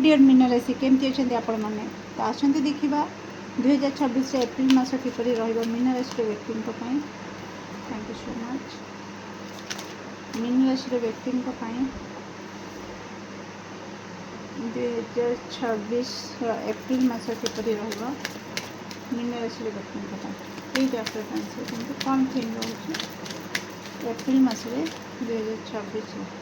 Dear mean राशि केमती अच्छा आपण मैंने तो आसते देखा 2026 एप्रिल मास किपर मीन राशि व्यक्ति thank you so much. Mean राशि व्यक्ति 2026 एप्रिल मास किपर मीन राशि व्यक्ति ये आफ्टर ट्रांसलेशन कौन थीम रोचे April mass 2026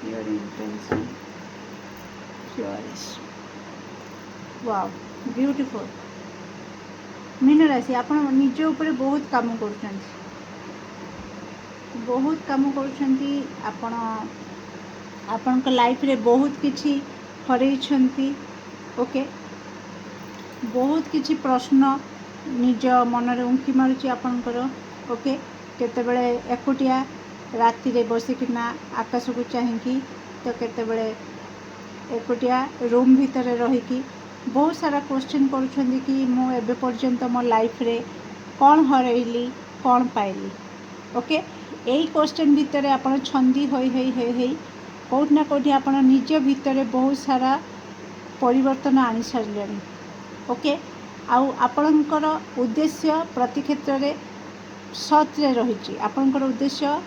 your intention flourish wow beautiful। Mean राशि आप निज ऊपर बहुत काम कर आपण लाइफ रे बहुत किछि हरई ओके बहुत किछि प्रश्न निज मन रे उंकी मारुची आपणकर ओके केतेबेले एकुटिया राति रे बसिकिना आकाश को चाहिकी तो केतेबेले एकुटिया रूम भितर रहीकि बहुत सारा क्वेश्चन करुछंदी कि मो एबे पर्यंत मो लाइफ रे कौन हरैली कौन पाइली ओके यही क्वेश्चन भितर आपण छंदी होई कोठ ना कोठी आपण निज भितर बहुत सारा परिवर्तन आनी सारलेनी ओके आउ आपणकर उद्देश्य प्रति क्षेत्र रे सत रे रही आपणकर उद्देश्य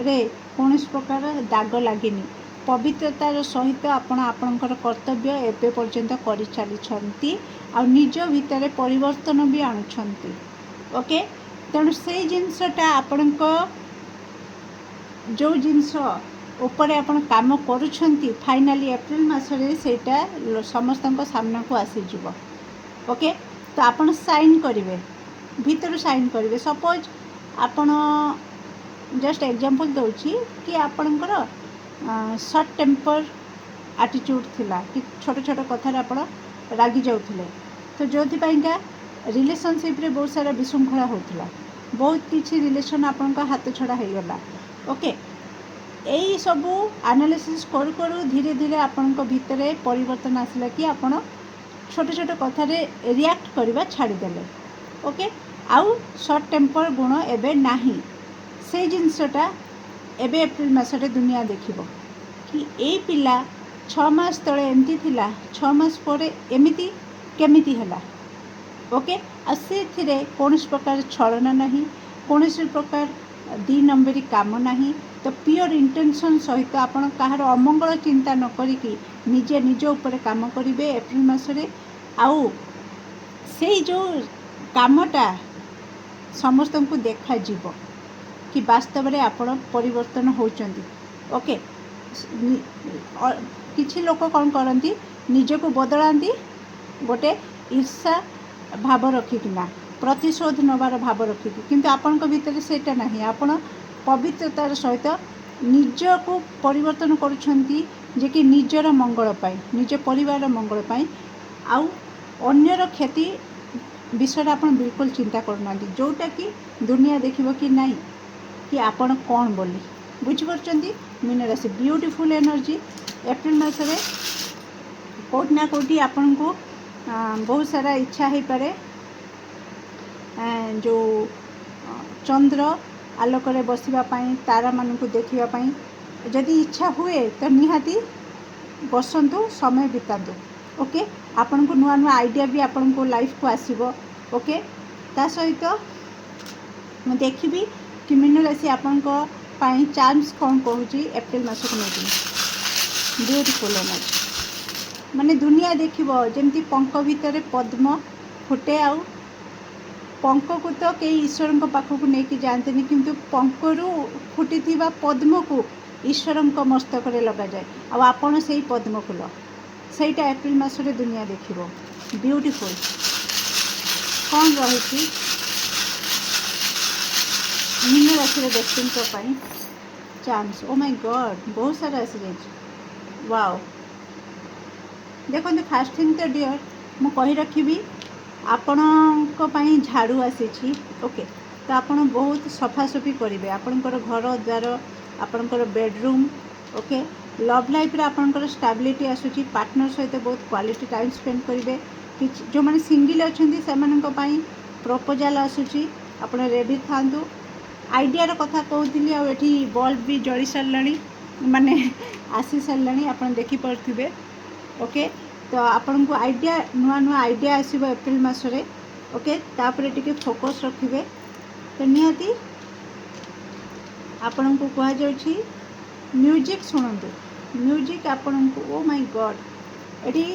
रे कौन प्रकार दाग लगिनी पवित्रतार सहित आपण आपणकर कर्तव्य एबे पर्यंत कर चली आ निज भितर परिवर्तन भी आणुछंती ओके तेणु से जिनसटा आपण जो जिनस ऊपर आपण काम करुछंती फाइनाली एप्रिल मासरे सेटा समस्त सामना को आसीजिव ओके तो आपण साइन करेंगे भीतर साइन करेंगे सपोज आपण जस्ट एग्जांपल दूची कि आपणकर सर्ट टेम्पर एटीट्यूड थिला कि छोट छोट कथार आपण रागी जाउथिले तो जोथिपाइंका रिलेशनशिप रे बहुत सारा विशृंखला होउथिला बहुत किछि रिलेशन आपणका हाथ छड़ा हो गला ओके यही सबू एनालिसिस करू करू धीरे धीरे आपणको भितरे परिवर्तन आसला कि आपण छोट छोट कथार रिएक्ट करवा छाड़ीदेले ओके आउ सर्ट टेम्पर गुण एबे नाही से जिनसटा एबे एप्रिल मासरे दुनिया देखिबो कि ए पिला 6 मास तले एमती थिला 6 मास परे एमिति केमिति हला ओके आ से थिरे कोनस प्रकार छलना नाही कोनस प्रकार 2 नंबरी काम नाही तो प्योर इंटेंशन सहित आपण काहार अमंगल चिंता न करिकि निजे निज ऊपर काम करिवे एप्रिल मासरे आउ से जो कामटा समस्त को देखा जीव कि वास्तव में आपण परिवर्तन होचंदी ओके किछि लोक कौन करती निजको बदलाती गोटे ईर्षा भाव रखिकिना प्रतिशोध नबार भाव रखिकी किंतु आपण भीतर सेटा नहीं आपण पवित्रतार सहित निजको परिवर्तन करुछंती जे कि निजर मंगल पाई निज परिवार मंगल पाई आउ अन्यर क्षति विषय आपण बिल्कुल चिंता करना जोटा कि दुनिया देखिबो कि नहीं कि आपण कौन बोली बुझिपारचंदी मीन राशि ब्यूटीफुल एनर्जी एप्रिल मासरे कोट ना कोटी आपण को बहुत सारा इच्छा हो पारे जो चंद्र आलोक रे बसिबा पई तारा मान को देखिबा पई जदि इच्छा हुए तो निहाती बसंतु समय बितातु ओके आपण को नुआ नुआ आइडिया भी आपण को लाइफ को आसीबो ओके ता सहित मैं देखिबी कि मीन राशि आपण को पाई चांस कौन कहूँ एप्रिल मास को नहीं ब्यूटीफुल एनर्जी माने दुनिया देखिबो जेमती पंख भितर पद्म फुटे आउ पंख को तो कई ईश्वर पाखक नहीं जाते किंतु पंखरू फुटी पद्म को ईश्वर मस्तक लग जाए आपण से पद्म फूल सेटा एप्रिल मासरे दुनिया देखिबो ब्यूटीफुल कौन रही मीन राशि व्यक्ति चांस ओ माय गॉड बहुत सारा आसी जाए वाओ देखो फास्ट थिंग तो डियर मु कही रखी आपण झाड़ू आसी ओके तो आपण बहुत सफासफी करेंगे आपणकर घर द्वार आपणकर बेडरूम ओके लव लाइफ रे आपणकर स्टेबिलिटी आसूची पार्टनर सहित बहुत क्वालिटी टाइम स्पेंड करेंगे कि जो मैंने सिंगल अच्छा से प्रपोजाल आसूची ଆପଣ ରେଡ଼ି ଥାଆନ୍ତୁ। आइडियार कथा कहूली आठी बल्ब भी जली सारे माने आसी सारे आप देखिपे। ओके तो आपन को आइडिया नुआ नुआ आइडिया आसो एप्रिल मसरे। ओके तापर टिके फोकस रखिए। तो निहाती आपण को कह जाउछि म्यूजिक शुणु म्यूजिक आपण को ओ माय गॉड एटी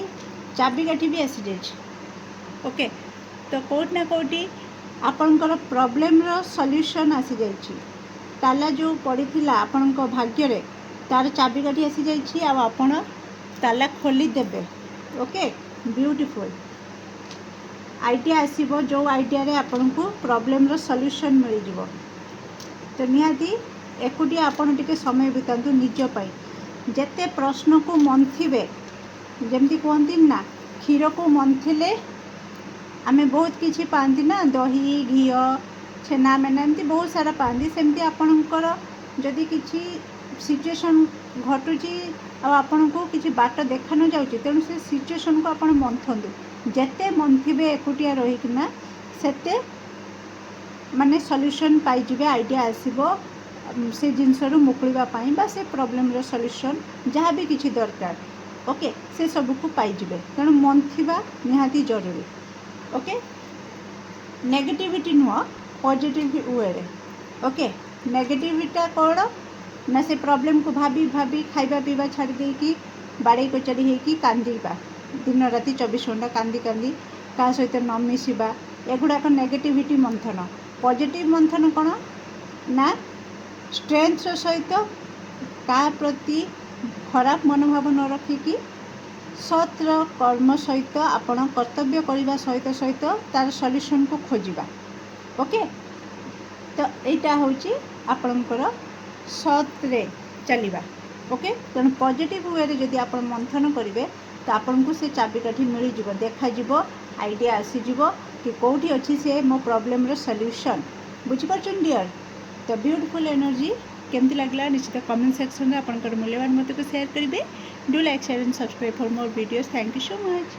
चाबिकाठी भी आसी जाइए। ओके तो कोट ना कोटी आपणकर प्रॉब्लम रो सॉल्यूशन आसी जाइए। ताला जो पड़ीथिला आपणक भाग्य रे तार चाबिकाठी आसी जाइए। आपण ताला खोली देबे। ओके ब्यूटीफुल आइडिया आसीबो जो आइडिया रे आपण को प्रॉब्लम रो सॉल्यूशन मिल जिवो। तो निहाती एकुटिया आपण टिके समय बितातु निज पाई। जेते प्रश्न को मंथिबे जेमती कहती ना क्षीर को मंथिले आमे बहुत किछि पाती ना दही घी छेना मेना एमती बहुत सारा पाती। सेमती आपणकर जदि किछि सिचुएशन घटुची आपण को किछि बाट देखा न जाउची तेणु से सिचुएशन को आपण मंथंतु। जेते मंथिबे एकुटिया रहिकिना सेते माने सॉल्यूशन पाई जिवे। आइडिया आसीबो से जिनसरु मुकुलिबा पाई बा से प्रॉब्लम रो सॉल्यूशन जहाँ भी किछि दरकार। ओके से सब को पाई जिवे तेणु मंथिबा निहाती जरूरी। ओके नेगेटिविटी नुह पॉजिटिव वे रे। ओके नेगेटिविटा कौन ना से प्रॉब्लम को भाभी भाभी खाइबा पीवा छाड़ी देकी बाड़े कचाड़ी होगी कांदीबा दिन राति 24 घंटा कांदी कांदी क्या सहित न मिसवा एगुड़ाक नेगेटिविटी मंथन। पॉजिटिव मंथन कौन ना स्ट्रेंथ सहित क्या प्रति खराब मनोभाव न रखिकी सत्र कर्म सहित आपण कर्तव्य करने सहित सहित तार सॉल्यूशन को खोजा। ओके तो यहाँ हूँ आपणकर सत्रे चलवा। ओके तेणु पॉजिटिव वे रे जदि आप मंथन करेंगे तो आपन को से चाबिकाठी मिल जाव देखा आइडिया आसीज कि कौटी अच्छी से मो प्रॉब्लम रो सॉल्यूशन बुझीपार डियर। तो ब्यूटीफुल एनर्जी केमती लगला निश्चित कमेंट सेक्शन में आपंकर मूल्यवान मत को शेयर करेंगे। Do like share and subscribe for more videos. Thank you so much.